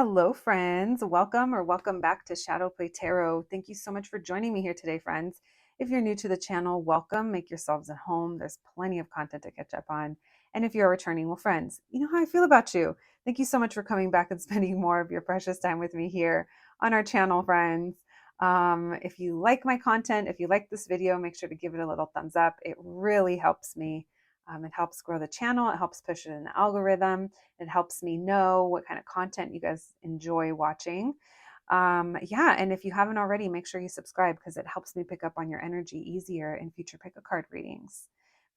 Hello, friends. Welcome or welcome back to Shadow Play Tarot. Thank you so much for joining me here today, friends. If you're new to the channel, welcome. Make yourselves at home. There's plenty of content to catch up on. And if you're returning, well, friends, you know how I feel about you. Thank you so much for coming back and spending more of your precious time with me here on our channel, friends. If you like my content, if you like this video, make sure to give it a little thumbs up. It really helps me. It helps grow the channel. It helps push it in the algorithm. It helps me know what kind of content you guys enjoy watching. Yeah, and if you haven't already, make sure you subscribe because it helps me pick up on your energy easier in future pick a card readings.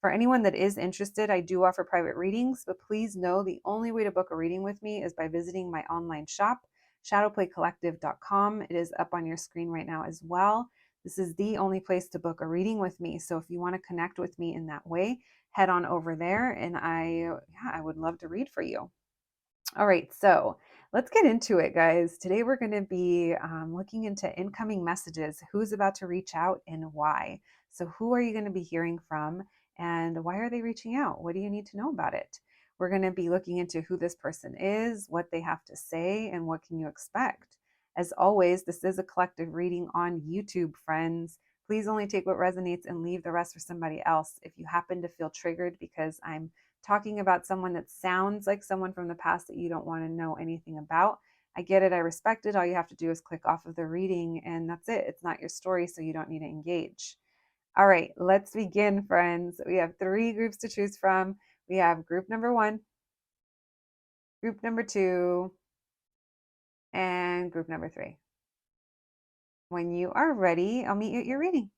For anyone that is interested, I do offer private readings, but please know the only way to book a reading with me is by visiting my online shop, shadowplaycollective.com. It is up on your screen right now as well. This is the only place to book a reading with me. So if you want to connect with me in that way, head on over there and I would love to read for you. All right, so let's get into it, guys. Today we're going to be looking into incoming messages, who's about to reach out and why. So who are you going to be hearing from and why are they reaching out? What do you need to know about it? We're going to be looking into who this person is, what they have to say, and what can you expect. As always, this is a collective reading on YouTube, friends. Please only take what resonates and leave the rest for somebody else. If you happen to feel triggered because I'm talking about someone that sounds like someone from the past that you don't want to know anything about, I get it. I respect it. All you have to do is click off of the reading and that's it. It's not your story, so you don't need to engage. All right, let's begin, friends. We have 3 groups to choose from. We have group number 1, group number 2, and group number 3. When you are ready, I'll meet you at your reading.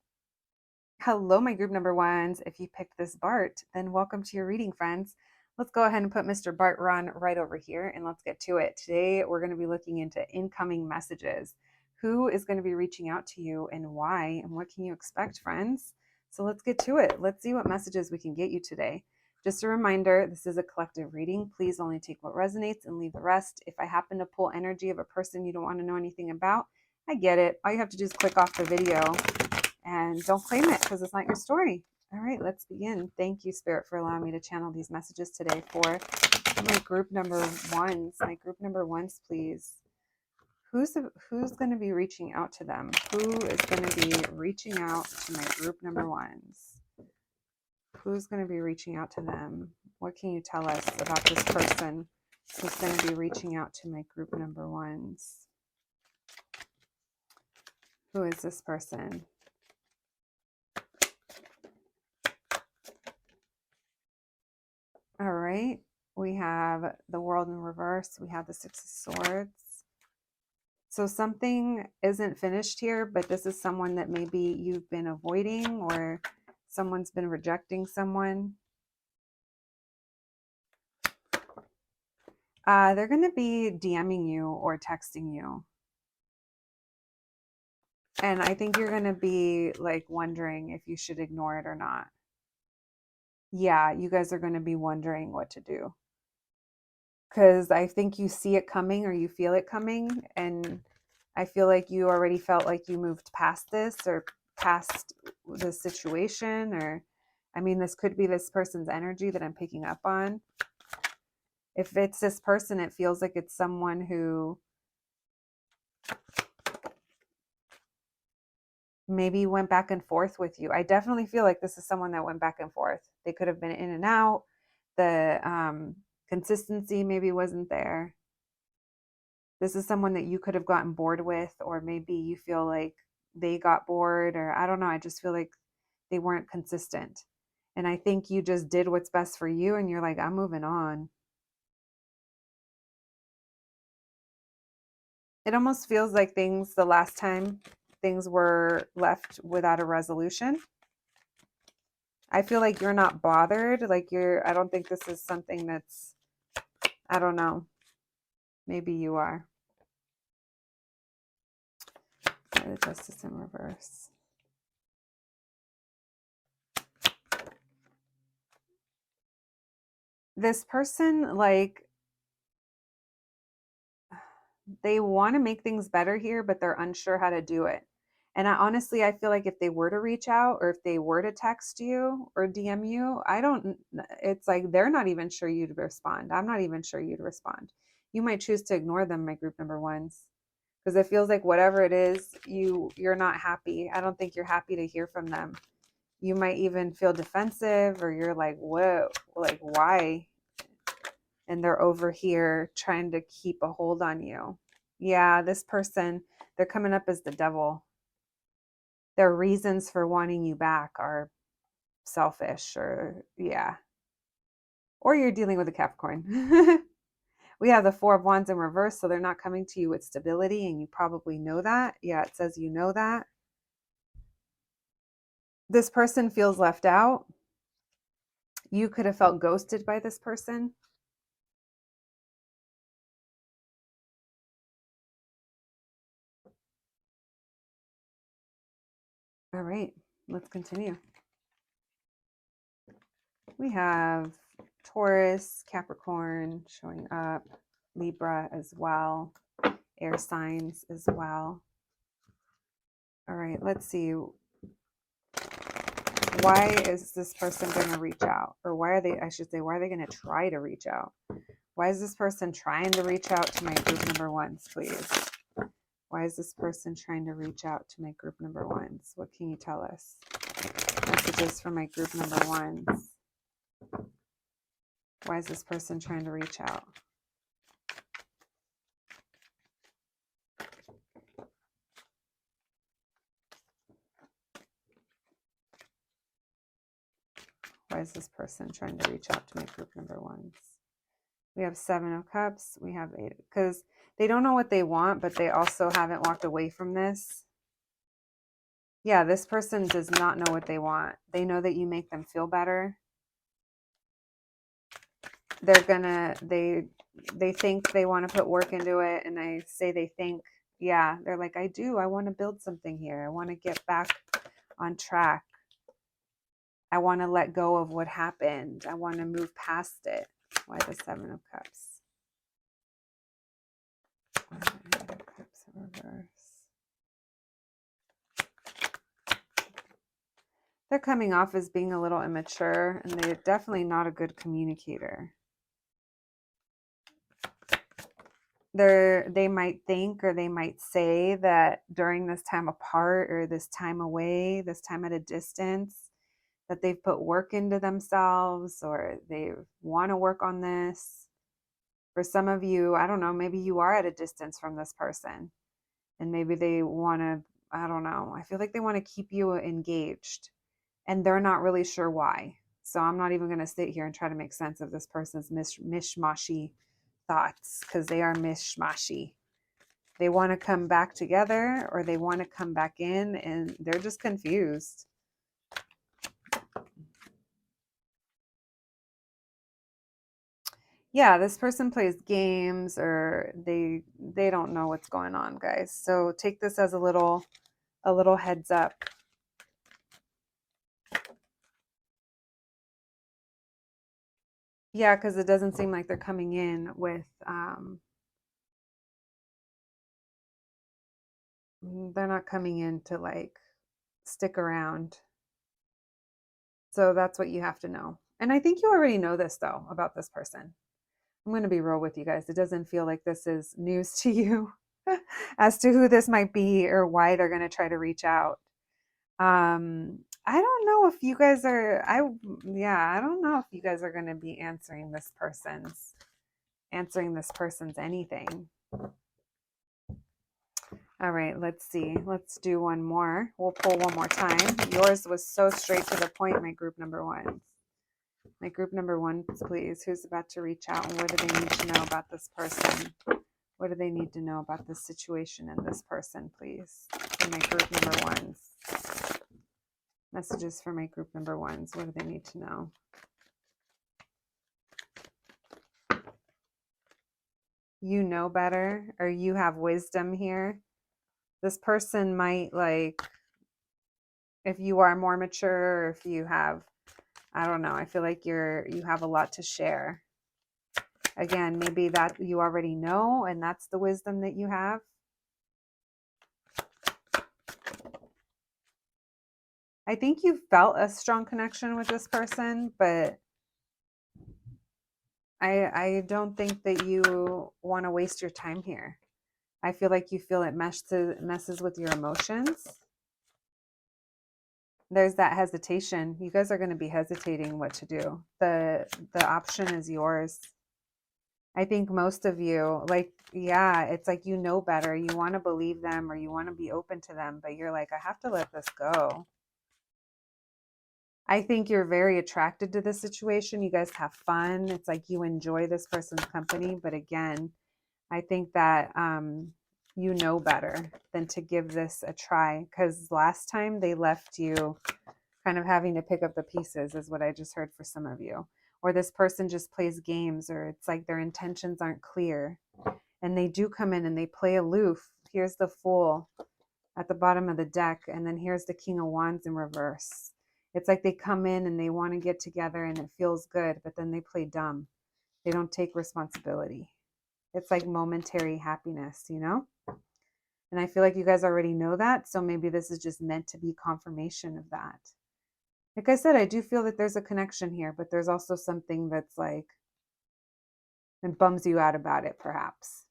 Hello, my group number 1s. If you picked this Bart, then welcome to your reading, friends. Let's go ahead and put Mr. Bart Ron right over here and let's get to it. Today, we're going to be looking into incoming messages. Who is going to be reaching out to you and why, and what can you expect, friends? So let's get to it. Let's see what messages we can get you today. Just a reminder, this is a collective reading. Please only take what resonates and leave the rest. If I happen to pull energy of a person you don't want to know anything about, I get it. All you have to do is click off the video and don't claim it because it's not your story. All right, let's begin. Thank you, Spirit, for allowing me to channel these messages today for my group number 1s. My group number 1s, please. Who's going to be reaching out to them? Who is going to be reaching out to my group number 1s? Who's going to be reaching out to them? What can you tell us about this person who's going to be reaching out to my group number 1s? Who is this person? All right, we have the World in reverse. We have the 6 of Swords. So something isn't finished here, but this is someone that maybe you've been avoiding or someone's been rejecting someone. They're going to be DMing you or texting you. And I think you're going to be like wondering if you should ignore it or not. Yeah, you guys are going to be wondering what to do. Because I think you see it coming or you feel it coming. And I feel like you already felt like you moved past this or past the situation. Or, I mean, this could be this person's energy that I'm picking up on. If it's this person, it feels like it's someone who maybe went back and forth with you. I definitely feel like this is someone that went back and forth. They could have been in and out. The consistency maybe wasn't there. This is someone that you could have gotten bored with, or maybe you feel like they got bored, or I don't know. I just feel like they weren't consistent. And I think you just did what's best for you and you're like, I'm moving on. It almost feels like the last time things were left without a resolution. I feel like you're not bothered. I don't think this is something that's, I don't know. Maybe you are. The Justice in reverse. This person, they want to make things better here, but they're unsure how to do it. And I feel like if they were to reach out or if they were to text you or DM you, it's like they're not even sure you'd respond. I'm not even sure you'd respond. You might choose to ignore them, my group number ones, because it feels like whatever it is, you're not happy. I don't think you're happy to hear from them. You might even feel defensive, or you're like, whoa, like why? And they're over here trying to keep a hold on you. Yeah, this person, they're coming up as the devil. Their reasons for wanting you back are selfish, or yeah. Or you're dealing with a Capricorn. We have the Four of Wands in reverse, so they're not coming to you with stability, and you probably know that. Yeah, it says you know that. This person feels left out. You could have felt ghosted by this person. All right, let's continue. We have Taurus, Capricorn showing up, Libra as well, air signs as well. All right, let's see. Why is this person going to reach out? Or why are they, I should say, why are they going to try to reach out? Why is this person trying to reach out to my group number ones, please? Why is this person trying to reach out to my group number ones? What can you tell us? Messages for my group number ones. Why is this person trying to reach out? Why is this person trying to reach out to my group number ones? We have Seven of Cups. We have Eight, because they don't know what they want, but they also haven't walked away from this. Yeah, this person does not know what they want. They know that you make them feel better. They're gonna, they think they want to put work into it. And I say they think, yeah, they're like, I do. I want to build something here. I want to get back on track. I want to let go of what happened. I want to move past it. Why the Seven of Cups? Why the Eight of Cups in reverse? They're coming off as being a little immature, and they're definitely not a good communicator. They might think, or they might say that during this time apart, or this time away, this time at a distance, that they've put work into themselves, or they want to work on this. For some of you, I don't know, maybe you are at a distance from this person, and maybe they want to, I don't know, I feel like they want to keep you engaged, and they're not really sure why. So I'm not even going to sit here and try to make sense of this person's mishmashy thoughts, because they are mishmashy. They want to come back together, or they want to come back in, and they're just confused. Yeah, this person plays games, or they don't know what's going on, guys. So take this as a little heads up. Yeah, because it doesn't seem like they're coming in with they're not coming in to like stick around. So that's what you have to know. And I think you already know this though about this person. I'm going to be real with you guys. It doesn't feel like this is news to you as to who this might be or why they're going to try to reach out. I don't know if you guys are, I don't know if you guys are going to be answering this person's anything. All right, let's see. Let's do one more. We'll pull one more time. Yours was so straight to the point, my group number ones. My group number ones, please. Who's about to reach out, and what do they need to know about this person? What do they need to know about this situation and this person, please? For my group number ones. Messages for my group number ones. What do they need to know? You know better, or you have wisdom here. This person might, like, if you are more mature, or if you have, I don't know, I feel like you have a lot to share. Again, maybe that you already know, and that's the wisdom that you have. I think you felt a strong connection with this person, but I don't think that you want to waste your time here. I feel like you feel it messes with your emotions. There's that hesitation. You guys are going to be hesitating what to do. The option is yours. I think most of you, like, yeah, it's like you know better. You want to believe them or you want to be open to them, but you're like, I have to let this go. I think you're very attracted to this situation. You guys have fun. It's like you enjoy this person's company. But again, I think that you know better than to give this a try, because last time they left you kind of having to pick up the pieces, is what I just heard for some of you. Or this person just plays games, or it's like their intentions aren't clear. And they do come in and they play aloof. Here's the Fool at the bottom of the deck, and then here's the King of Wands in reverse. It's like they come in and they want to get together and it feels good, but then they play dumb. They don't take responsibility. It's like momentary happiness, you know? And I feel like you guys already know that. So maybe this is just meant to be confirmation of that. Like I said, I do feel that there's a connection here, but there's also something that's like, it bums you out about it, perhaps.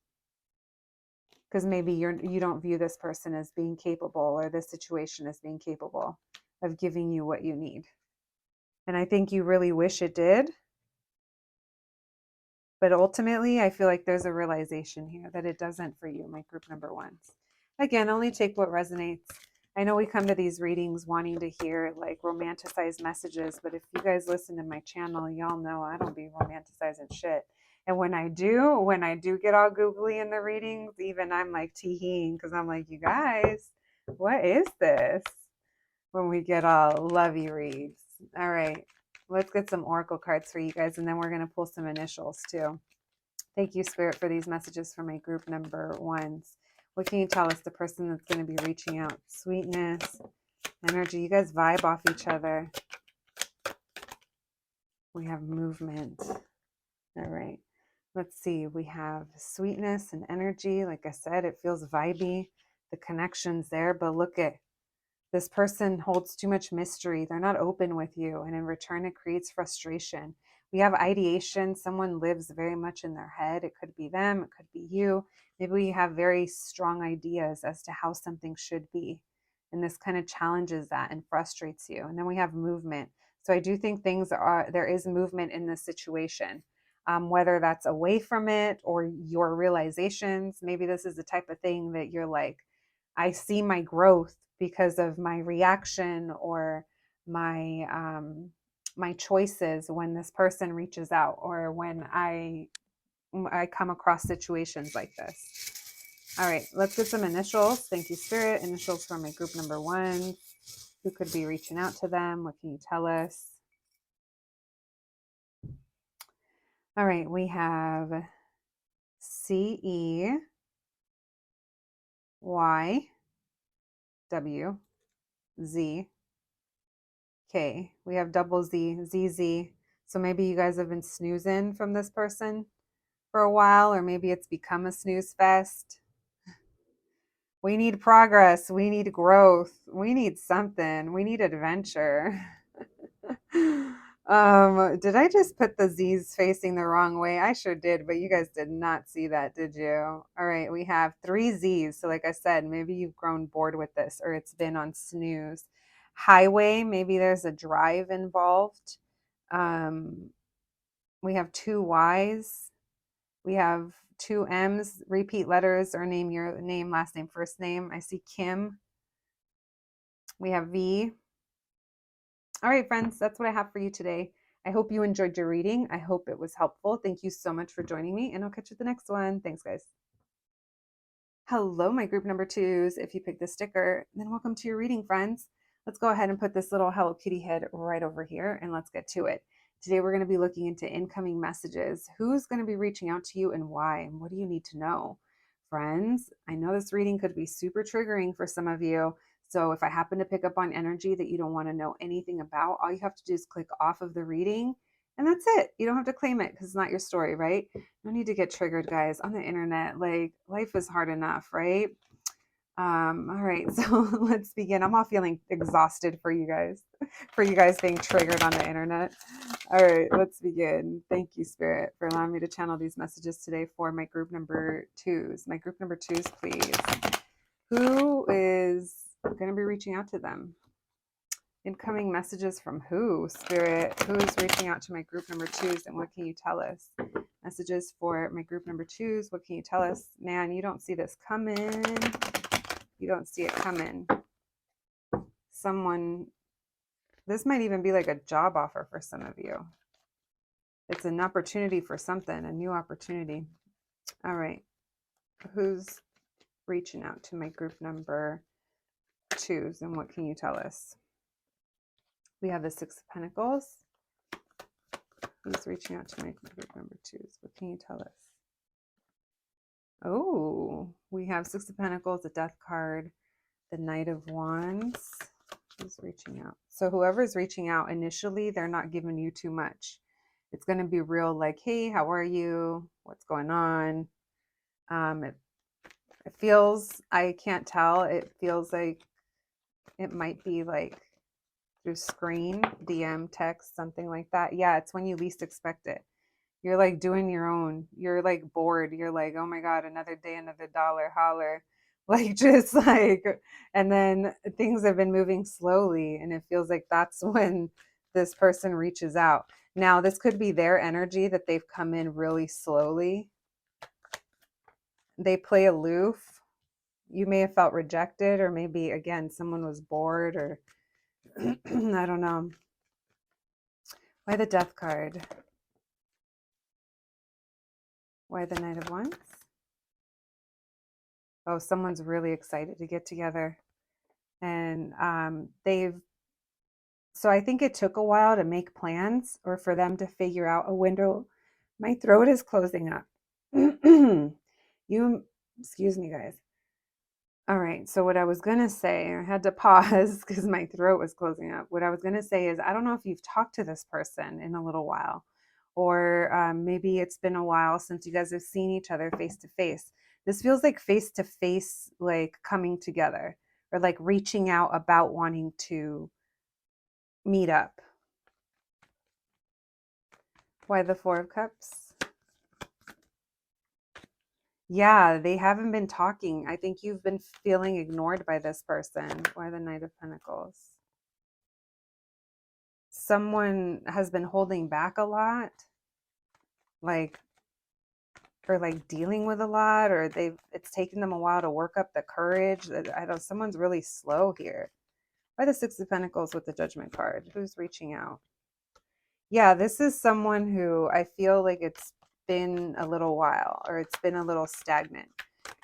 Because maybe you don't view this person as being capable, or this situation as being capable of giving you what you need. And I think you really wish it did. But ultimately, I feel like there's a realization here that it doesn't for you, my group number ones. Again, only take what resonates. I know we come to these readings wanting to hear like romanticized messages, but if you guys listen to my channel, y'all know I don't be romanticizing shit. And when I do get all googly in the readings, even I'm like teeing, because I'm like, you guys, what is this? When we get all lovey reads. All right, let's get some oracle cards for you guys, and then we're going to pull some initials too. Thank you, Spirit, for these messages for my group number ones. What can you tell us, the person that's going to be reaching out? Sweetness, energy. You guys vibe off each other. We have movement. All right. Let's see. We have sweetness and energy. Like I said, it feels vibey. The connection's there, but look at this person holds too much mystery. They're not open with you. And in return, it creates frustration. We have ideation. Someone lives very much in their head. It could be them. It could be you. Maybe we have very strong ideas as to how something should be. And this kind of challenges that and frustrates you. And then we have movement. So I do think there is movement in this situation. Whether that's away from it or your realizations. Maybe this is the type of thing that you're like, I see my growth because of my reaction or my choices when this person reaches out, or when I come across situations like this. All right, let's get some initials. Thank you, Spirit. Initials for my group number one. Who could be reaching out to them? What can you tell us? All right, we have CEYW. Z, K. We have double Z, ZZ. So maybe you guys have been snoozing from this person for a while, or maybe it's become a snooze fest. We need progress. We need growth. We need something. We need adventure. Did I just put the Z's facing the wrong way? I sure did, but you guys did not see that, did you? All right, we have 3 Z's. So like I said, maybe you've grown bored with this, or it's been on snooze. Highway, maybe there's a drive involved. We have 2 Y's. We have 2 M's, repeat letters, or name your name, last name, first name. I see Kim. We have V. All right, friends, that's what I have for you today. I hope you enjoyed your reading. I hope it was helpful. Thank you so much for joining me, and I'll catch you at the next one. Thanks, guys. Hello, my group number twos. If you picked the sticker, then welcome to your reading, friends. Let's go ahead and put this little Hello Kitty head right over here, and let's get to it. Today, we're going to be looking into incoming messages. Who's going to be reaching out to you and why? And what do you need to know? Friends, I know this reading could be super triggering for some of you. So if I happen to pick up on energy that you don't want to know anything about, all you have to do is click off of the reading, and that's it. You don't have to claim it because it's not your story, right? No need to get triggered, guys, on the internet. Like, life is hard enough, right? All right, so let's begin. I'm all feeling exhausted for you guys being triggered on the internet. All right, let's begin. Thank you, Spirit, for allowing me to channel these messages today for my group number twos. My group number twos, please. Who is going to be reaching out to them? Incoming messages from who, Spirit? Who is reaching out to my group number twos, and what can you tell us? Messages for my group number twos. What can you tell us? Man, you don't see this coming. You don't see it coming. Someone, this might even be like a job offer for some of you. It's an opportunity for something, a new opportunity. All right. Who's reaching out to my group number twos, and what can you tell us? We have the Six of Pentacles. Who's reaching out to my group number twos? What can you tell us? Oh, we have Six of Pentacles, the Death card, the Knight of Wands. Who's reaching out? So whoever's reaching out initially, they're not giving you too much. It's going to be real like, hey, how are you? What's going on? It feels, I can't tell. It feels like it might be like through screen, DM, text, something like that. Yeah, it's when you least expect it. You're like doing your own. You're like bored. You're like, oh my God, another day, another dollar, holler. Like just like, and then things have been moving slowly, and it feels like that's when this person reaches out. Now, this could be their energy that they've come in really slowly. They play aloof. You may have felt rejected, or maybe again, someone was bored, or I don't know. Why the Death card? Why the Knight of Wands? Oh, someone's really excited to get together. And so I think it took a while to make plans or for them to figure out a window. My throat is closing up. Excuse me, guys. All right. So what I was going to say, I had to pause because my throat was closing up. What I was going to say is, I don't know if you've talked to this person in a little while, or maybe it's been a while since you guys have seen each other face to face. This feels like face to face, like coming together or like reaching out about wanting to meet up. Why the Four of Cups? Yeah, they haven't been talking. I think you've been feeling ignored by this person. Why the Knight of Pentacles? Someone has been holding back a lot, like, or like dealing with a lot, or it's taken them a while to work up the courage. I don't, someone's really slow here. Why the Six of Pentacles with the Judgment card? Who's reaching out? Yeah, this is someone who I feel like it's been a little while, or it's been a little stagnant.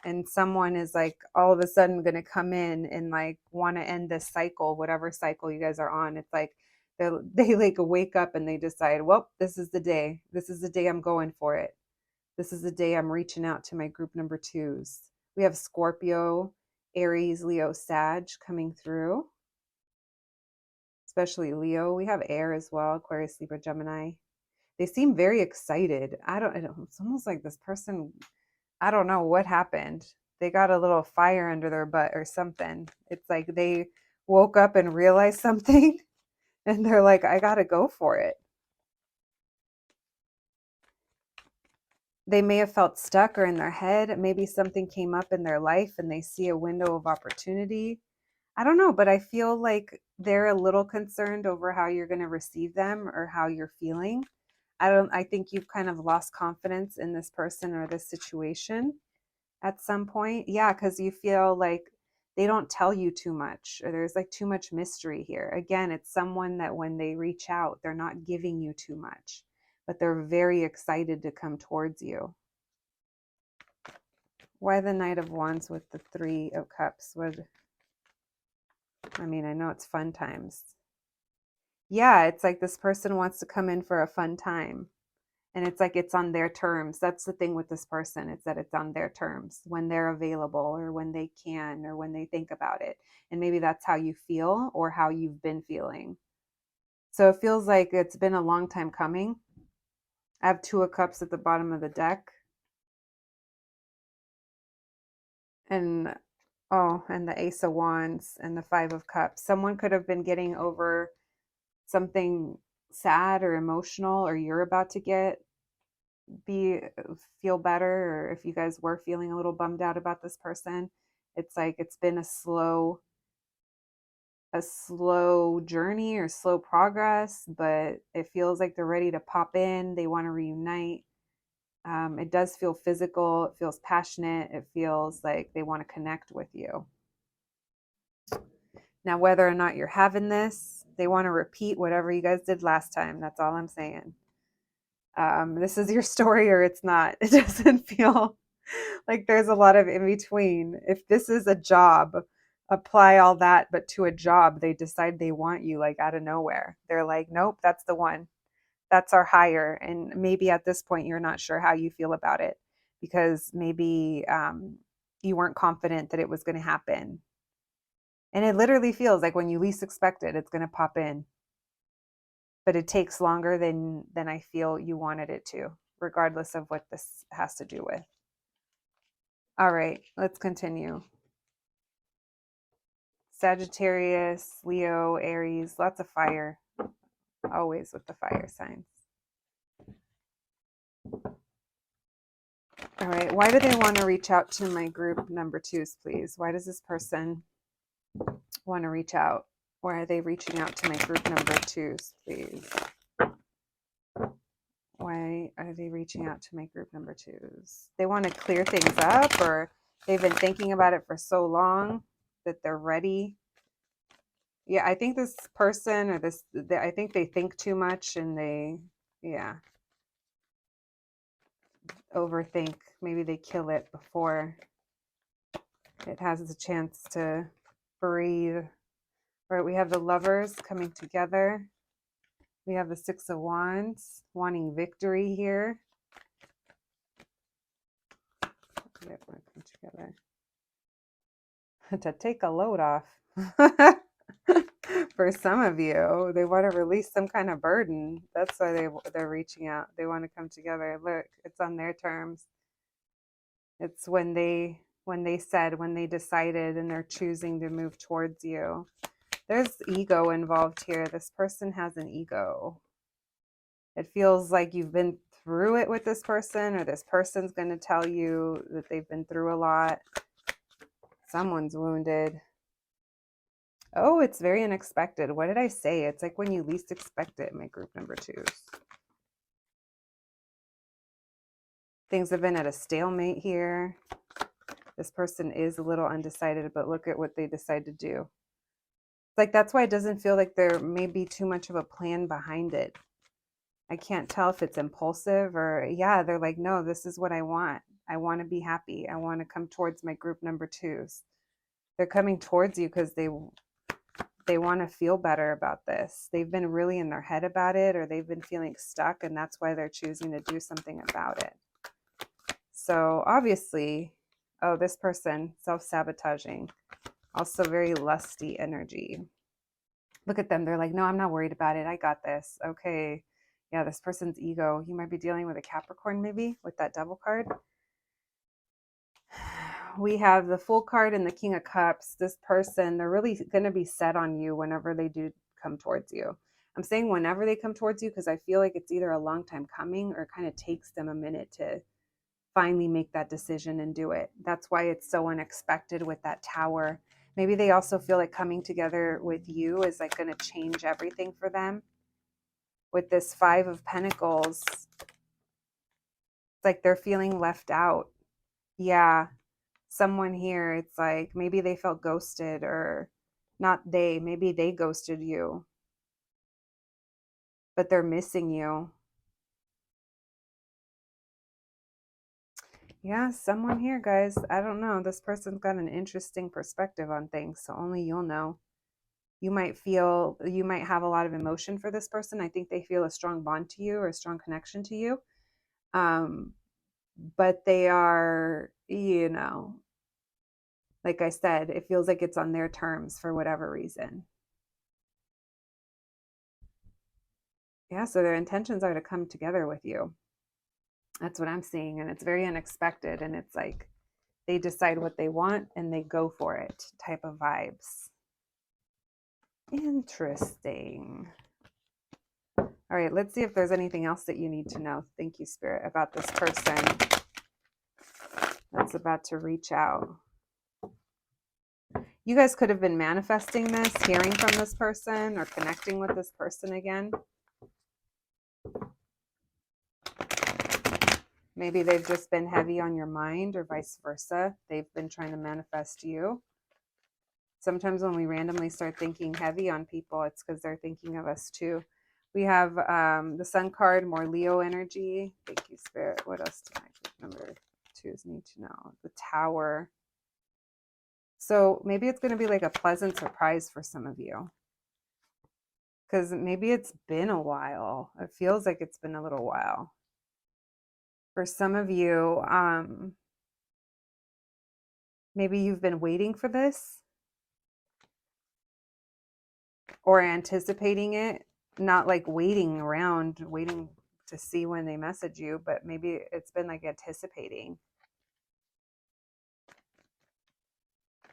And someone is like all of a sudden going to come in and like want to end this cycle, whatever cycle you guys are on. It's like they like wake up and they decide, well, this is the day. This is the day I'm going for it. This is the day I'm reaching out to my group number twos. We have Scorpio, Aries, Leo, Sag coming through. Especially Leo. We have air as well, Aquarius, Libra, Gemini. They seem very excited. It's almost like this person, I don't know what happened. They got a little fire under their butt or something. It's like they woke up and realized something and they're like, I got to go for it. They may have felt stuck or in their head. Maybe something came up in their life and they see a window of opportunity. I don't know, but I feel like they're a little concerned over how you're going to receive them or how you're feeling. I think you've kind of lost confidence in this person or this situation at some point. Yeah, because you feel like they don't tell you too much, or there's like too much mystery here. Again, it's someone that when they reach out, they're not giving you too much, but they're very excited to come towards you. Why the Knight of Wands with the Three of Cups? I know it's fun times. Yeah, it's like this person wants to come in for a fun time. And it's like it's on their terms. That's the thing with this person. It's that it's on their terms when they're available or when they can or when they think about it. And maybe that's how you feel or how you've been feeling. So it feels like it's been a long time coming. I have Two of Cups at the bottom of the deck. And Oh, and the Ace of Wands and the Five of Cups. Someone could have been getting over something sad or emotional, or you're about to be feel better, or if you guys were feeling a little bummed out about this person, it's like it's been a slow journey or slow progress, but it feels like they're ready to pop in. They want to reunite. It does feel physical. It feels passionate. It feels like they want to connect with you. Now, whether or not you're having this, they want to repeat whatever you guys did last time. That's all I'm saying. This is your story or it's not. It doesn't feel like there's a lot of in between. If this is a job, apply all that, but to a job, they decide they want you like out of nowhere. They're like, nope, that's the one. That's our hire. And maybe at this point, you're not sure how you feel about it because maybe you weren't confident that it was going to happen. And it literally feels like when you least expect it, it's going to pop in. But it takes longer than I feel you wanted it to, regardless of what this has to do with. All right, let's continue. Sagittarius, Leo, Aries, lots of fire. Always with the fire signs. All right, why do they want to reach out to my group number twos, please? Why does this person want to reach out? Why are they reaching out to my group number twos, please? Why are they reaching out to my group number twos? They want to clear things up, or they've been thinking about it for so long that they're ready. Yeah, I think this person or I think they think too much and yeah, overthink. Maybe they kill it before it has a chance to breathe. All right, we have the Lovers coming together. We have the Six of Wands wanting victory here. They want to come together to take a load off. For some of you, they want to release some kind of burden. That's why they're reaching out. They want to come together. Look, it's on their terms. It's when they decided and they're choosing to move towards you. There's ego involved here. This person has an ego. It feels like you've been through it with this person, or this person's going to tell you that they've been through a lot. Someone's wounded. Oh, it's very unexpected. What did I say? It's like when you least expect it, my group number twos. Things have been at a stalemate here. This person is a little undecided, but look at what they decide to do. It's like that's why it doesn't feel like there may be too much of a plan behind it. I can't tell if it's impulsive or, yeah, they're like, no, this is what I want. I want to be happy. I want to come towards my group number twos. They're coming towards you because they want to feel better about this. They've been really in their head about it, or they've been feeling stuck, and that's why they're choosing to do something about it. So obviously, oh, this person, self-sabotaging, also very lusty energy. Look at them. They're like, no, I'm not worried about it. I got this. Okay. Yeah, this person's ego. You might be dealing with a Capricorn maybe with that Devil card. We have the Fool card and the King of Cups. This person, they're really going to be set on you whenever they do come towards you. I'm saying whenever they come towards you because I feel like it's either a long time coming or kind of takes them a minute to finally make that decision and do it. That's why it's so unexpected with that Tower. Maybe they also feel like coming together with you is like going to change everything for them. With this Five of Pentacles, it's like they're feeling left out. Yeah, someone here, it's like maybe they felt ghosted, or not they, maybe they ghosted you, but they're missing you. Yeah, someone here, guys. I don't know. This person's got an interesting perspective on things, so only you'll know. You might have a lot of emotion for this person. I think they feel a strong bond to you or a strong connection to you. But they are, like I said, it feels like it's on their terms for whatever reason. Yeah, so their intentions are to come together with you. That's what I'm seeing. And it's very unexpected. And it's like, They decide what they want and they go for it type of vibes. Interesting. All right, let's see if there's anything else that you need to know. Thank you, Spirit, about this person that's about to reach out. You guys could have been manifesting this, hearing from this person, or connecting with this person again. Maybe they've just been heavy on your mind, or vice versa. They've been trying to manifest you. Sometimes when we randomly start thinking heavy on people, it's because they're thinking of us too. We have the Sun card, more Leo energy. Thank you, Spirit. What else do my number twos need to know? The Tower. So maybe it's going to be like a pleasant surprise for some of you. Because maybe it's been a while. It feels like it's been a little while. For some of you, maybe you've been waiting for this or anticipating it, not like waiting around, waiting to see when they message you, but maybe it's been like anticipating.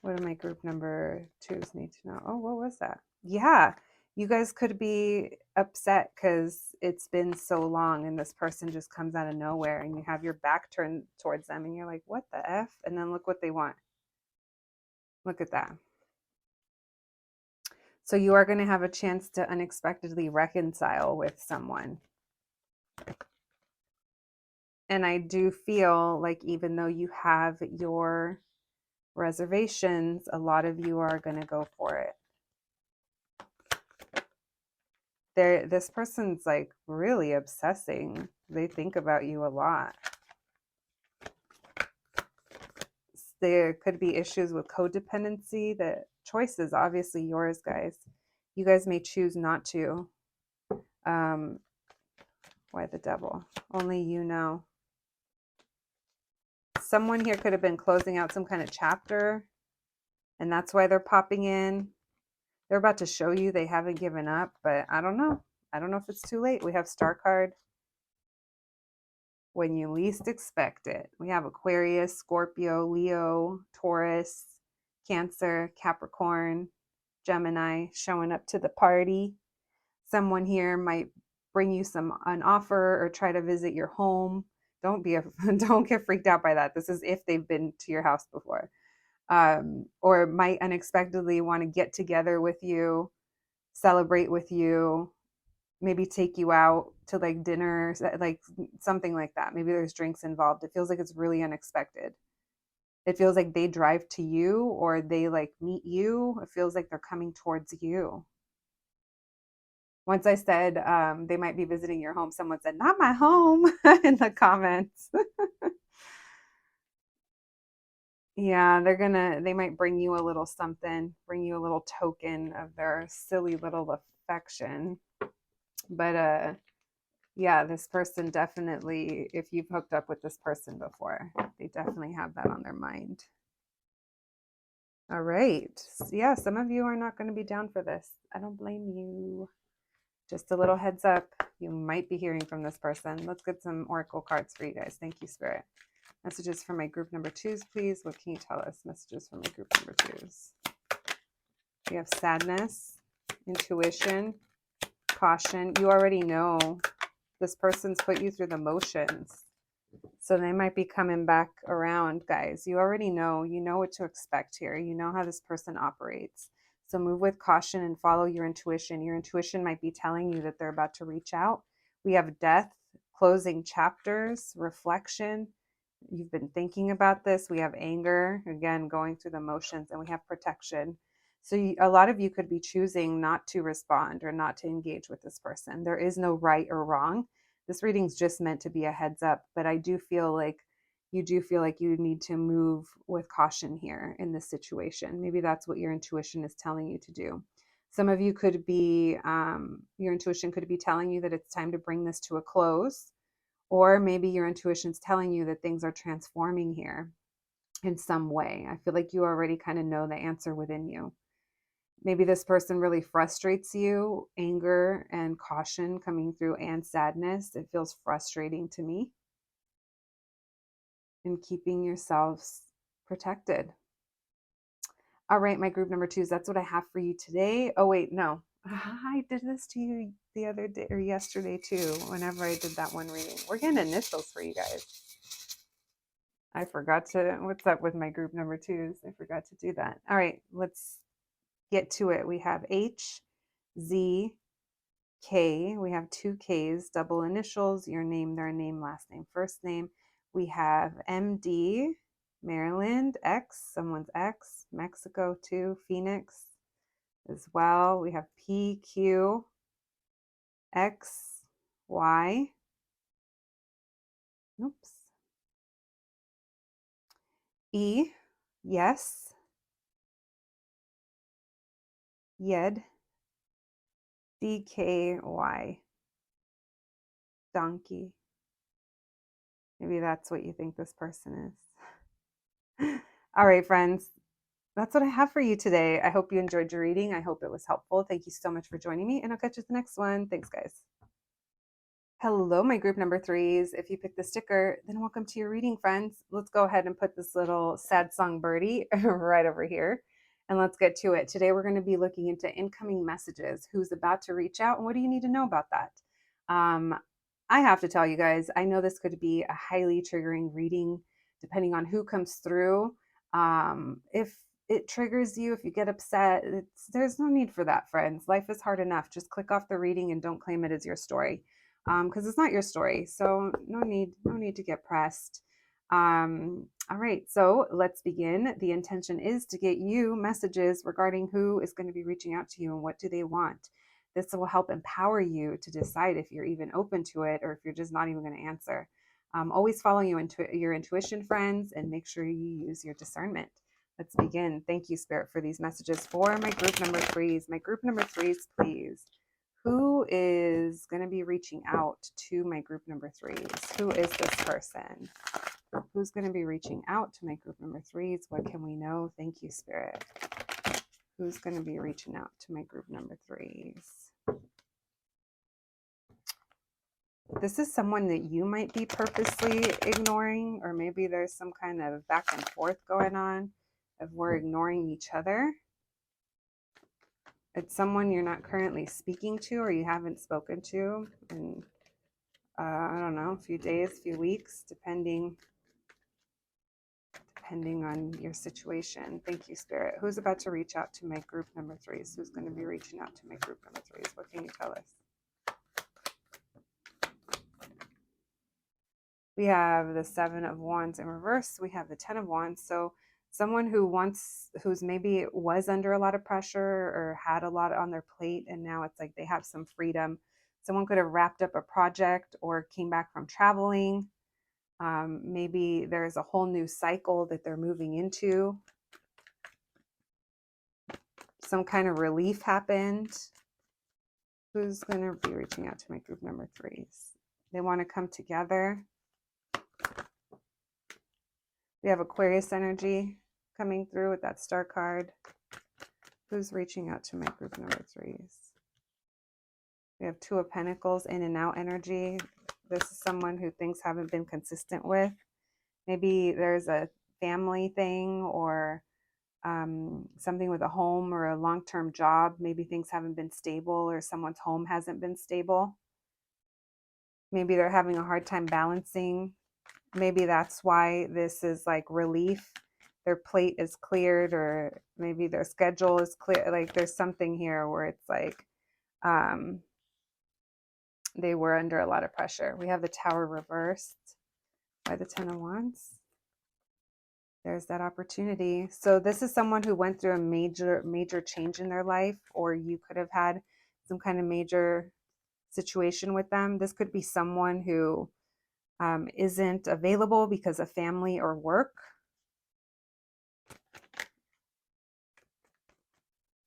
What do my group number twos need to know? Oh, what was that? Yeah, you guys could be upset because it's been so long and this person just comes out of nowhere and you have your back turned towards them and you're like, what the F? And then look what they want. Look at that. So you are going to have a chance to unexpectedly reconcile with someone. And I do feel like even though you have your reservations, a lot of you are going to go for it. This person's like really obsessing. They think about you a lot. There could be issues with codependency. The choice is obviously yours, guys. You guys may choose not to. Why the devil? Only you know. Someone here could have been closing out some kind of chapter, and that's why they're popping in. They're about to show you they haven't given up, but I don't know. I don't know if it's too late. We have Star card. When you least expect it. We have Aquarius, Scorpio, Leo, Taurus, Cancer, Capricorn, Gemini showing up to the party. Someone here might bring you an offer or try to visit your home. Don't get freaked out by that. This is if they've been to your house before. Or might unexpectedly want to get together with you, celebrate with you, maybe take you out to like dinner, like something like that. Maybe there's drinks involved. It feels like it's really unexpected. It feels like they drive to you or they like meet you. It feels like they're coming towards you. Once I said they might be visiting your home, someone said, not my home in the comments. Yeah, they might bring you a little something, bring you a little token of their silly little affection. But yeah, this person definitely, if you've hooked up with this person before, they definitely have that on their mind. All right. Yeah, some of you are not going to be down for this. I don't blame you. Just a little heads up. You might be hearing from this person. Let's get some oracle cards for you guys. Thank you, Spirit. Messages for my group number twos, please. What can you tell us? Messages for my group number twos. We have sadness, intuition, caution. You already know this person's put you through the motions. So they might be coming back around, guys. You already know. You know what to expect here. You know how this person operates. So move with caution and follow your intuition. Your intuition might be telling you that they're about to reach out. We have death, closing chapters, reflection. You've been thinking about this. We have anger, again, going through the motions, and we have protection. So a lot of you could be choosing not to respond or not to engage with this person. There is no right or wrong. This reading's just meant to be a heads up, but I do feel like you need to move with caution here in this situation. Maybe that's what your intuition is telling you to do. Some of you could be, your intuition could be telling you that it's time to bring this to a close, or maybe your intuition's telling you that things are transforming here in some way. I feel like you already kind of know the answer within you. Maybe this person really frustrates you, anger and caution coming through, and sadness. It feels frustrating to me. And keeping yourselves protected. All right, my group number twos, that's what I have for you today. Oh, wait, no. I did this to you the other day or yesterday too, whenever I did that one reading. We're getting initials for you guys. I forgot to, what's up with my group number twos? I forgot to do that. All right, let's get to it. We have H, Z, K. We have two Ks, double initials, your name, their name, last name, first name. We have MD, Maryland, X, someone's X, Mexico too, Phoenix as well. We have PQ, X, Y. Oops. E, yes. Yed, DKY, donkey. Maybe that's what you think this person is. All right, friends. That's what I have for you today. I hope you enjoyed your reading. I hope it was helpful. Thank you so much for joining me, and I'll catch you at the next one. Thanks, guys. Hello, my group number threes. If you picked the sticker, then welcome to your reading, friends. Let's go ahead and put this little sad song birdie right over here, and let's get to it. Today, we're going to be looking into incoming messages, who's about to reach out, and what do you need to know about that? I have to tell you guys, I know this could be a highly triggering reading, depending on who comes through. If it triggers you, if you get upset, there's no need for that, friends. Life is hard enough. Just click off the reading and don't claim it as your story, because it's not your story. So no need to get pressed. All right, so let's begin. The intention is to get you messages regarding who is going to be reaching out to you and what do they want. This will help empower you to decide if you're even open to it or if you're just not even going to answer. Always follow your intuition, friends, and make sure you use your discernment. Let's begin. Thank you, Spirit, for these messages for my group number threes. My group number threes, please. Who is going to be reaching out to my group number threes? Who is this person? Who's going to be reaching out to my group number threes? What can we know? Thank you, Spirit. Who's going to be reaching out to my group number threes? This is someone that you might be purposely ignoring, or maybe there's some kind of back and forth going on of we're ignoring each other. It's someone you're not currently speaking to or you haven't spoken to in, I don't know, a few days, few weeks, depending on your situation. Thank you, Spirit. Who's about to reach out to my group number threes? Who's going to be reaching out to my group number threes? What can you tell us? We have the Seven of Wands in reverse. We have the Ten of Wands. So someone who's maybe was under a lot of pressure or had a lot on their plate, and now it's like they have some freedom. Someone could have wrapped up a project or came back from traveling. Maybe there's a whole new cycle that they're moving into. Some kind of relief happened. Who's going to be reaching out to my group number threes? They want to come together. We have Aquarius energy coming through with that star card. Who's reaching out to my group number threes? We have Two of Pentacles, in and out energy. This is someone who things haven't been consistent with. Maybe there's a family thing or something with a home or a long-term job. Maybe things haven't been stable or someone's home hasn't been stable. Maybe they're having a hard time balancing. Maybe that's why this is like relief. Their plate is cleared, or maybe their schedule is clear. Like there's something here where it's like they were under a lot of pressure. We have the Tower reversed by the Ten of Wands. There's that opportunity. So this is someone who went through a major change in their life, or you could have had some kind of major situation with them. This could be someone who isn't available because of family or work.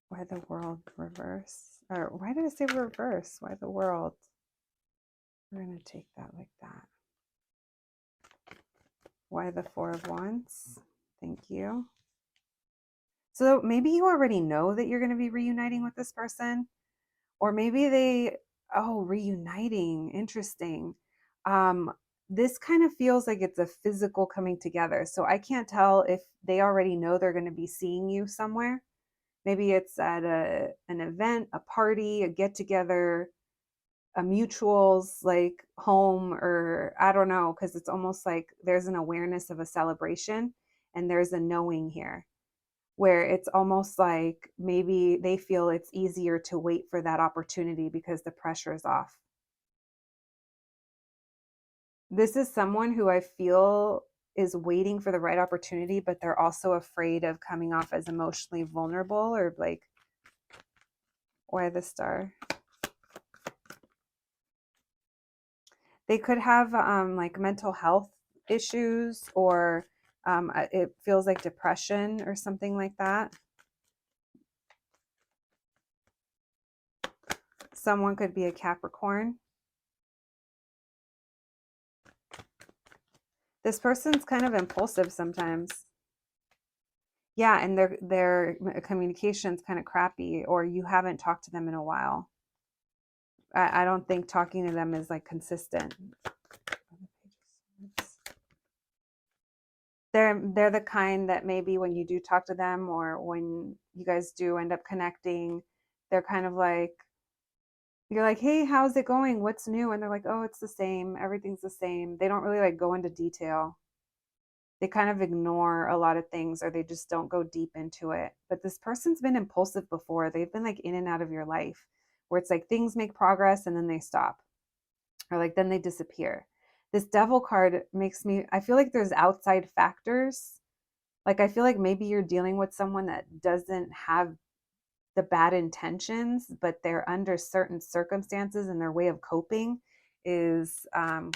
Why the World reverse? Or why did I say reverse? Why the World? We're going to take that like that. Why the Four of Wands? Thank you. So maybe you already know that you're going to be reuniting with this person, or maybe reuniting. Interesting. this kind of feels like it's a physical coming together. So I can't tell if they already know they're going to be seeing you somewhere. Maybe it's at an event, a party, a get together, a mutuals like home, or I don't know, because it's almost like there's an awareness of a celebration and there's a knowing here where it's almost like maybe they feel it's easier to wait for that opportunity because the pressure is off. This is someone who I feel is waiting for the right opportunity, but they're also afraid of coming off as emotionally vulnerable, or like, why the star? They could have like mental health issues, or it feels like depression or something like that. Someone could be a Capricorn. This person's kind of impulsive sometimes. Yeah, and their communication's kind of crappy, or you haven't talked to them in a while. I don't think talking to them is like consistent. They're the kind that maybe when you do talk to them, or when you guys do end up connecting, they're kind of like, you're like, hey, how's it going? What's new? And they're like, oh, it's the same. Everything's the same. They don't really like go into detail. They kind of ignore a lot of things, or they just don't go deep into it. But this person's been impulsive before. They've been like in and out of your life, where it's like things make progress and then they stop, or like then they disappear. This devil card makes me, I feel like there's outside factors. Like I feel like maybe you're dealing with someone that doesn't have the bad intentions, but they're under certain circumstances and their way of coping is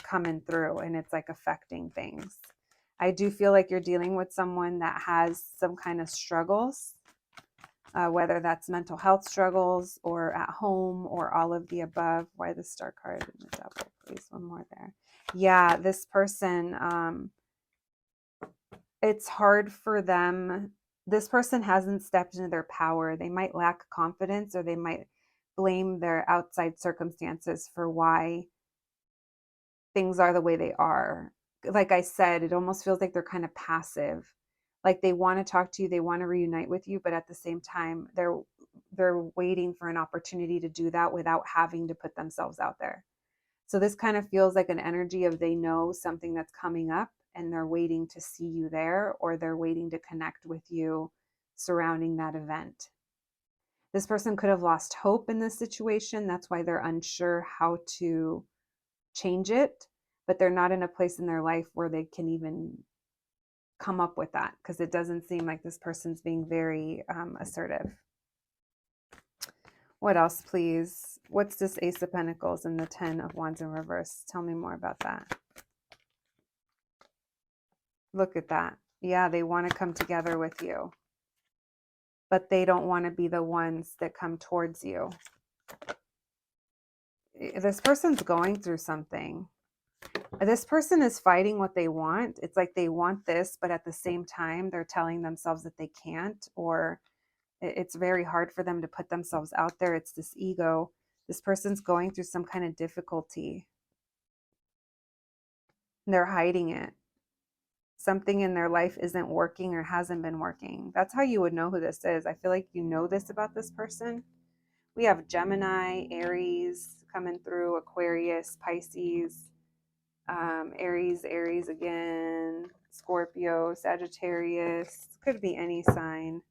coming through, and it's like affecting things. I do feel like you're dealing with someone that has some kind of struggles, whether that's mental health struggles or at home or all of the above. Why the star card and the devil, please? One more there. Yeah, this person, it's hard for them. This person hasn't stepped into their power. They might lack confidence, or they might blame their outside circumstances for why things are the way they are. Like I said, it almost feels like they're kind of passive. Like they want to talk to you, they want to reunite with you, but at the same time, they're waiting for an opportunity to do that without having to put themselves out there. So this kind of feels like an energy of they know something that's coming up and they're waiting to see you there, or they're waiting to connect with you surrounding that event. This person could have lost hope in this situation. That's why they're unsure how to change it, but they're not in a place in their life where they can even come up with that, because it doesn't seem like this person's being very assertive. What else, please? What's this Ace of Pentacles and the 10 of Wands in reverse? Tell me more about that. Look at that. Yeah, they want to come together with you, but they don't want to be the ones that come towards you. This person's going through something. This person is fighting what they want. It's like they want this, but at the same time, they're telling themselves that they can't, or it's very hard for them to put themselves out there. It's this ego. This person's going through some kind of difficulty. They're hiding it. Something in their life isn't working or hasn't been working. That's how you would know who this is. I feel like you know this about this person. We have Gemini, Aries coming through, Aquarius, Pisces, Aries again, Scorpio, Sagittarius. Could be any sign.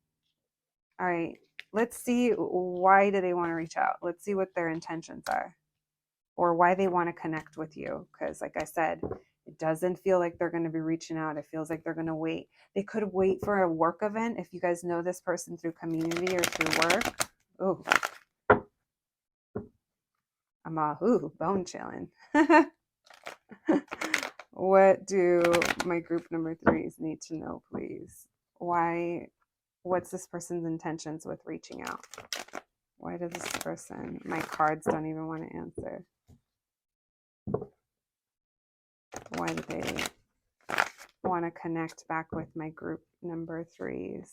All right, let's see, why do they want to reach out? Let's see what their intentions are, or why they want to connect with you. Because like I said, it doesn't feel like they're going to be reaching out. It feels like they're going to wait. They could wait for a work event. If you guys know this person through community or through work. Oh, I'm all, bone chilling. What do my group number threes need to know, please? What's this person's intentions with reaching out? Why does this person, my cards don't even want to answer. Why do they want to connect back with my group number threes?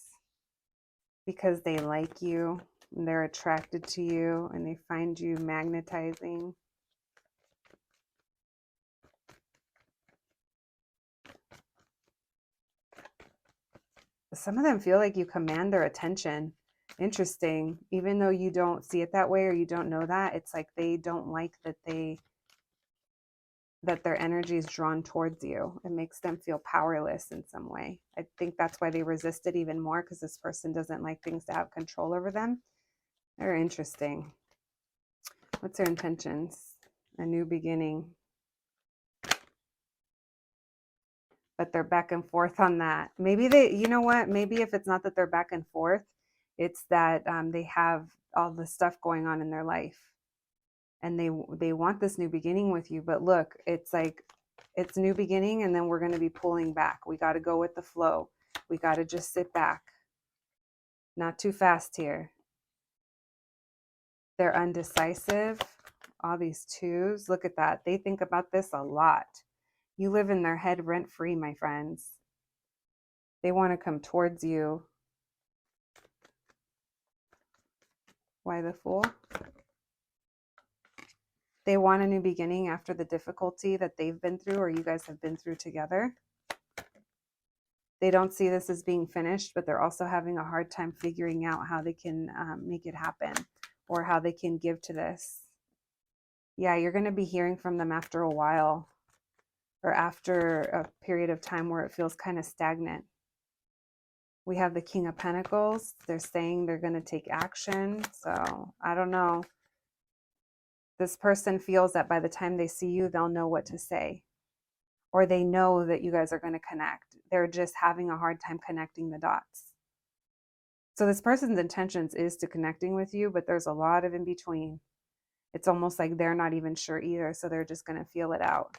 Because they like you, and they're attracted to you, and they find you magnetizing. Some of them feel like you command their attention. Interesting. Even though you don't see it that way or you don't know that, it's like they don't like that their energy is drawn towards you. It makes them feel powerless in some way. I think that's why they resist it even more, because this person doesn't like things to have control over them. They're interesting. What's their intentions? A new beginning. But they're back and forth on that. Maybe they, you know what? Maybe if it's not that they're back and forth, it's that they have all the stuff going on in their life, and they want this new beginning with you. But look, it's like it's new beginning, and then we're going to be pulling back. We got to go with the flow. We got to just sit back. Not too fast here. They're undecisive. All these twos. Look at that. They think about this a lot. You live in their head rent free, my friends. They want to come towards you. Why the Fool? They want a new beginning after the difficulty that they've been through or you guys have been through together. They don't see this as being finished, but they're also having a hard time figuring out how they can make it happen or how they can give to this. Yeah, you're going to be hearing from them after a while or after a period of time where it feels kind of stagnant. We have the King of Pentacles. They're saying they're going to take action. So I don't know. This person feels that by the time they see you, they'll know what to say. Or they know that you guys are going to connect. They're just having a hard time connecting the dots. So this person's intentions is to connecting with you, but there's a lot of in between. It's almost like they're not even sure either. So they're just going to feel it out.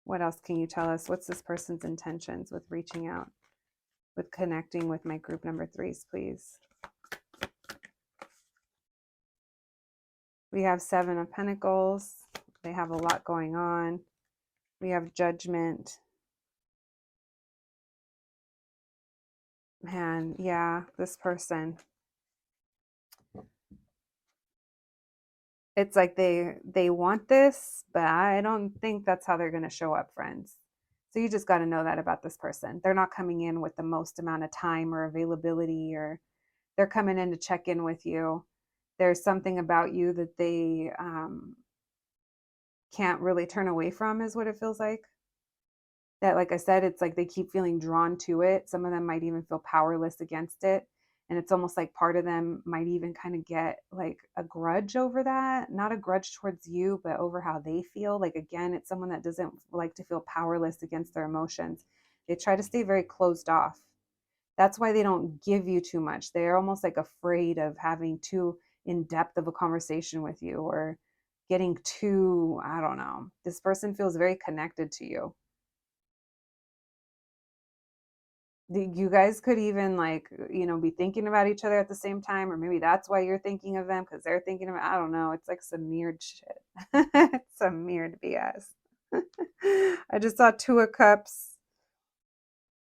What else can you tell us? What's this person's intentions with reaching out, with connecting with my group number 3s, please? We have 7 of Pentacles. They have a lot going on. We have Judgment. Man, yeah, this person. It's like they want this, but I don't think that's how they're going to show up, friends. So you just got to know that about this person. They're not coming in with the most amount of time or availability, or they're coming in to check in with you. There's something about you that they can't really turn away from, is what it feels like. That, like I said, it's like they keep feeling drawn to it. Some of them might even feel powerless against it. And it's almost like part of them might even kind of get like a grudge over that. Not a grudge towards you, but over how they feel. Like, again, it's someone that doesn't like to feel powerless against their emotions. They try to stay very closed off. That's why they don't give you too much. They're almost like afraid of having too in depth of a conversation with you, or getting too, I don't know. This person feels very connected to you. You guys could even, like, be thinking about each other at the same time, or maybe that's why you're thinking of them, because they're thinking of, I don't know. It's like some mirrored shit. It's some mirrored BS. I just saw 2 of Cups,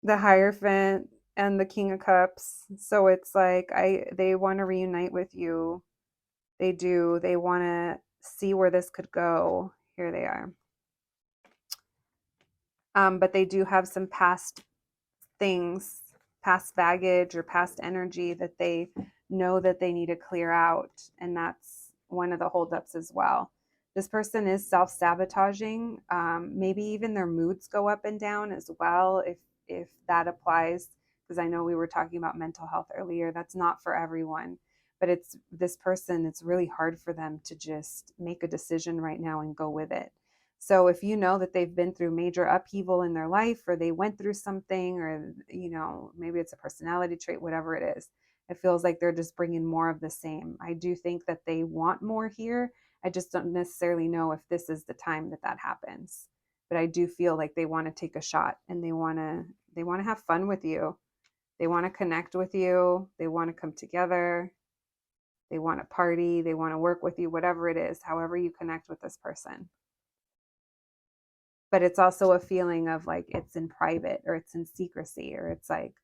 the Hierophant, and the King of Cups. So it's like they want to reunite with you. They do. They want to see where this could go. Here they are. But they do have some past things, past baggage or past energy that they know that they need to clear out. And that's one of the holdups as well. This person is self-sabotaging. Maybe even their moods go up and down as well, if that applies. Because I know we were talking about mental health earlier. That's not for everyone. But it's this person, it's really hard for them to just make a decision right now and go with it. So if you know that they've been through major upheaval in their life, or they went through something, or, maybe it's a personality trait, whatever it is, it feels like they're just bringing more of the same. I do think that they want more here. I just don't necessarily know if this is the time that happens. But I do feel like they want to take a shot, and they want to have fun with you. They want to connect with you. They want to come together. They want to party. They want to work with you, whatever it is, however you connect with this person. But it's also a feeling of like it's in private, or it's in secrecy, or it's like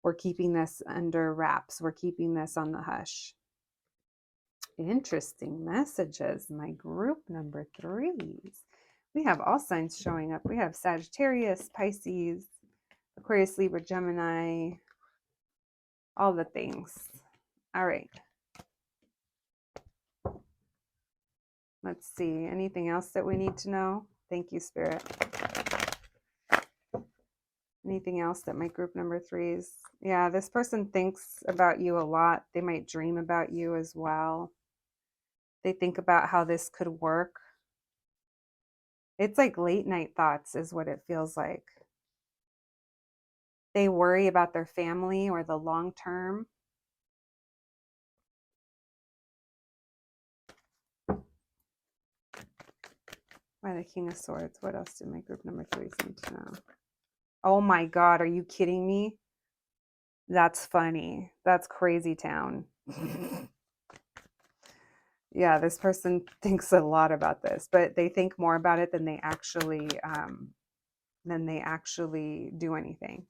we're keeping this under wraps. We're keeping this on the hush. Interesting messages, my group number 3s. We have all signs showing up. We have Sagittarius, Pisces, Aquarius, Libra, Gemini, all the things. All right. Let's see. Anything else that we need to know? Thank you, Spirit. Anything else that my group number threes? Yeah, this person thinks about you a lot. They might dream about you as well. They think about how this could work. It's like late night thoughts is what it feels like. They worry about their family or the long term. Why the King of Swords? What else did my group number threes need to know? Oh my God, are you kidding me? That's funny. That's crazy town. Yeah, this person thinks a lot about this, but they think more about it than they actually do anything.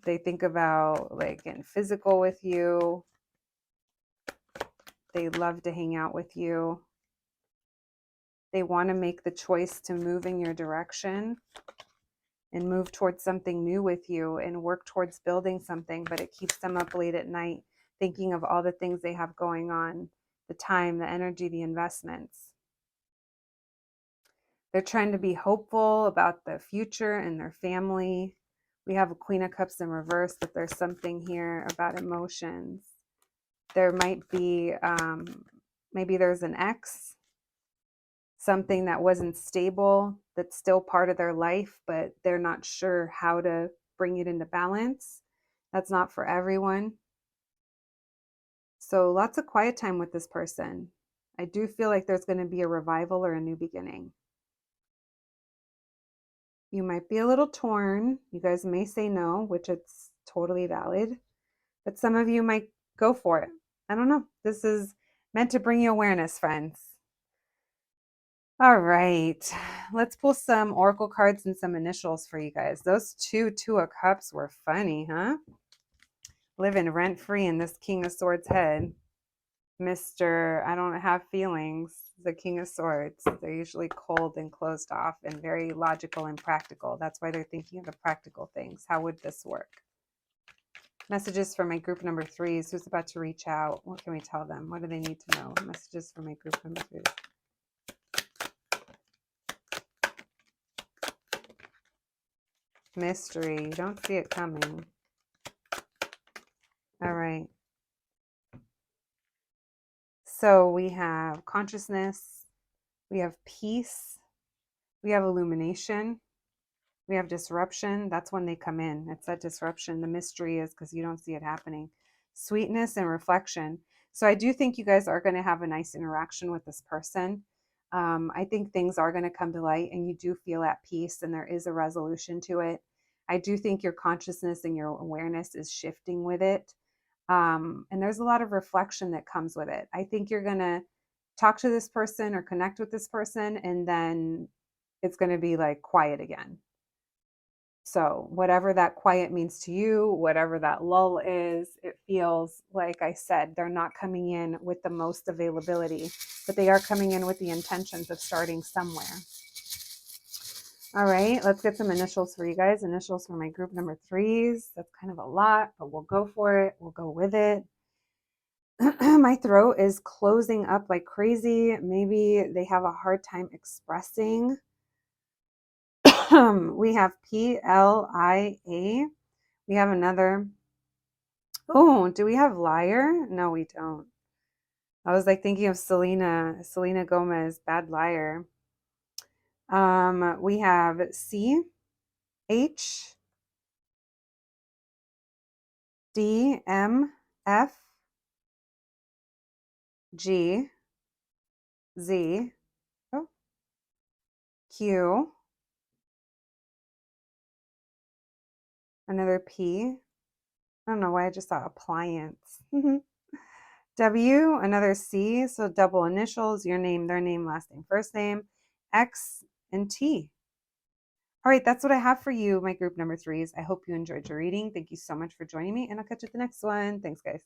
They think about like getting physical with you. They love to hang out with you. They want to make the choice to move in your direction and move towards something new with you and work towards building something, but it keeps them up late at night thinking of all the things they have going on, the time, the energy, the investments. They're trying to be hopeful about the future and their family. We have a Queen of Cups in reverse, but there's something here about emotions. There might be, maybe there's an ex, something that wasn't stable, that's still part of their life, but they're not sure how to bring it into balance. That's not for everyone. So lots of quiet time with this person. I do feel like there's going to be a revival or a new beginning. You might be a little torn. You guys may say no, which it's totally valid, but some of you might go for it. I don't know. This is meant to bring you awareness, friends. All right, let's pull some oracle cards and some initials for you guys. Those two of cups were funny, huh? Living rent-free in this King of Swords head. Mr. I don't have feelings, the King of Swords. They're usually cold and closed off and very logical and practical. That's why they're thinking of the practical things. How would this work? Messages for my group number threes. Who's about to reach out? What can we tell them? What do they need to know? Messages for my group number threes. Mystery. You don't see it coming. All right. So we have consciousness, we have peace, we have illumination, we have disruption. That's when they come in. It's that disruption. The mystery is because you don't see it happening. Sweetness and reflection. So I do think you guys are going to have a nice interaction with this person. I think things are going to come to light and you do feel at peace and there is a resolution to it. I do think your consciousness and your awareness is shifting with it. And there's a lot of reflection that comes with it. I think you're going to talk to this person or connect with this person, and then it's going to be like quiet again. So whatever that quiet means to you, whatever that lull is, it feels like I said, they're not coming in with the most availability, but they are coming in with the intentions of starting somewhere. All right, let's get some initials for you guys. Initials for my group number threes. That's kind of a lot, but we'll go for it. We'll go with it. My throat is closing up like crazy. Maybe they have a hard time expressing. We have PLIA. We have another. Oh, do we have liar? No, we don't. I was like thinking of Selena Gomez, Bad Liar. We have C, H, D, M, F, G, Z, oh, Q, another P. I don't know why I just thought appliance. W, another C, so double initials, your name, their name, last name, first name, X, and T. All right, that's what I have for you, my group number threes. I hope you enjoyed your reading. Thank you so much for joining me, and I'll catch you at the next one. Thanks, guys.